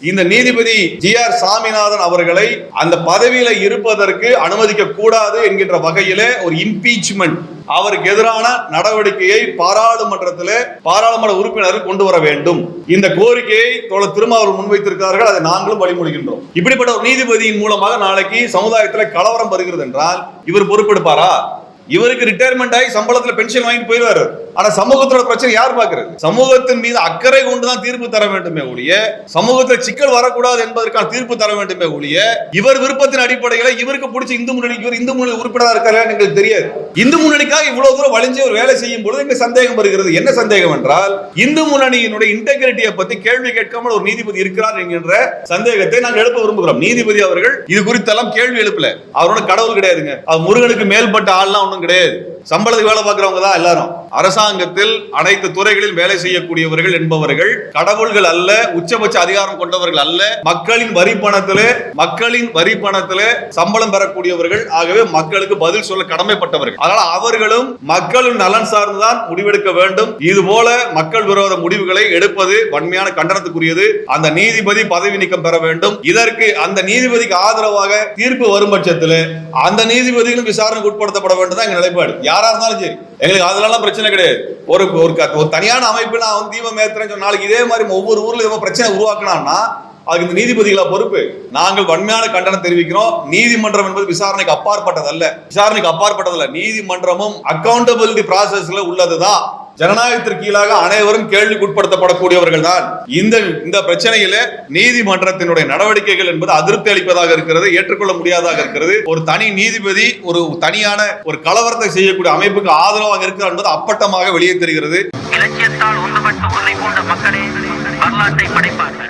இந்த நீதிபதி ஜி.ஆர். சாமிநாதன் அவர்களை அந்த பதவியில இருப்பதற்கு அனுமதிக்க கூடாது என்கின்ற வகையிலே ஒரு இம்பீச்மெண்ட், அவருக்கு எதிரான நடவடிக்கையை பாராளுமன்ற உறுப்பினர்கள் கொண்டு வர வேண்டும். இந்த கோரிக்கையை தோழர் திருமாவளவன் முன்வைத்திருக்கிறார்கள். அதை நாங்களும் வழிமொழிகின்றோம். இப்படிப்பட்ட ஒரு நீதிபதியின் மூலமாக நாளைக்கு சமுதாயத்தில் கலவரம் வருகிறது என்றால் இவர் பொறுப்பெடுப்பாரா? இவருக்கு ரிட்டையர்மெண்ட் ஆகி சம்பளத்துல பென்ஷன் வாங்கிட்டு போயிடுவாரு. ஆனா சமூகத்தோட பிரச்சனை யார் பாக்குறது? சமூகத்தின் மீது அக்கறை கொண்டுதான் தீர்ப்பு தர வேண்டுமே ஒழிய, சமூகத்தில் சிக்கல் வரக்கூடாது என்பதற்கான தீர்ப்பு தர வேண்டுமே ஒழிய, இவர் விருப்பத்தின் அடிப்படையில இவருக்கு பிடிச்ச இந்து முன்னணி உறுப்பினராக இருக்காரு எங்களுக்கு தெரியாது. இந்து முன்னணிக்காக இவ்வளவு தூரம் வளைஞ்சு ஒரு வேலை செய்யும் பொழுது எங்க சந்தேகம் வருகிறது. என்ன சந்தேகம் என்றால், இந்து முன்னணியினுடைய இன்டெகிரிட்டியை பத்தி கேள்வி கேட்காமல் ஒரு நீதிபதி இருக்கிறார் என்கின்ற சந்தேகத்தை நாங்கள் எழுப்ப விரும்புகிறோம். நீதிபதி அவர்கள் இது குறித்தெல்லாம் கேள்வி எழுப்பல. அவரோட கடவுள் கிடையாதுங்க. அவர் முருகனுக்கு மேல்பட்ட ஆள்லாம் கிடையாது. சம்பளத்துக்கு வேலை பார்க்கிறவங்க தான் எல்லாரும். அரசாங்கத்தில் அனைத்து துறைகளில் வேலை செய்யக்கூடியவர்கள் என்பவர்கள் கடவுள்கள் அல்ல, உச்சபட்ச அதிகாரம் கொண்டவர்கள் அல்ல. மக்களின் வரி பணத்திலே சம்பளம் பெறக்கூடியவர்கள். ஆகவே மக்களுக்கு பதில் சொல்ல கடமைப்பட்டவர்கள். அதனால அவர்களும் மக்களின் நலன் சார்ந்துதான் முடிவெடுக்க வேண்டும். இது போல மக்கள் விரோத முடிவுகளை எடுப்பது வன்மையான கண்டனத்துக்குரியது. அந்த நீதிபதி பதவி நீக்கம் பெற வேண்டும். இதற்கு அந்த நீதிபதிக்கு ஆதரவாக தீர்ப்பு வரும் பட்சத்தில் அந்த நீதிபதிகளும் விசாரணைக்கு உட்படுத்தப்பட வேண்டும் தான் எங்க நிலைப்பாடு. யாரா இருந்தாலும் சரி, எங்களுக்கு அதெல்லாம் பிரச்சனை கிடையாது. ஒரு தனியான அமைப்பு நான் தீபம் ஏத்துறேன்னு சொன்ன நாளைக்கு இதே மாதிரி ஒவ்வொரு ஊர்ல பிரச்சனை உருவாக்கினான்னா அதுக்கு இந்த நீதிபதிகளா பொறுப்பு? நாங்கள் வன்மையான கண்டனம் தெரிவிக்கிறோம். நீதிமன்றம் என்பது விசாரணைக்கு அப்பாற்பட்டதல்ல. நீதிமன்றமும் அக்கௌண்டபிலிட்டி ப்ராசஸ்ல உள்ளதுதான். ஜனநாயகத்திற்கு கீழாக அனைவரும் கேள்விக்குட்படுத்தப்படக்கூடியவர்கள் தான். இந்த பிரச்சனையில நீதிமன்றத்தினுடைய நடவடிக்கைகள் என்பது அதிருப்தி அளிப்பதாக இருக்கிறது, ஏற்றுக்கொள்ள முடியாததாக இருக்கிறது. ஒரு தனி நீதிபதி ஒரு தனியான ஒரு கலவரத்தை செய்யக்கூடிய அமைப்புக்கு ஆதரவாக இருக்கிறார் என்பது அப்பட்டமாக வெளியே தெரிகிறது. இலக்கியத்தால் ஒன்றுபட்டு உன்னை போன்ற மக்களே வரலாற்றை படைப்பார்கள்.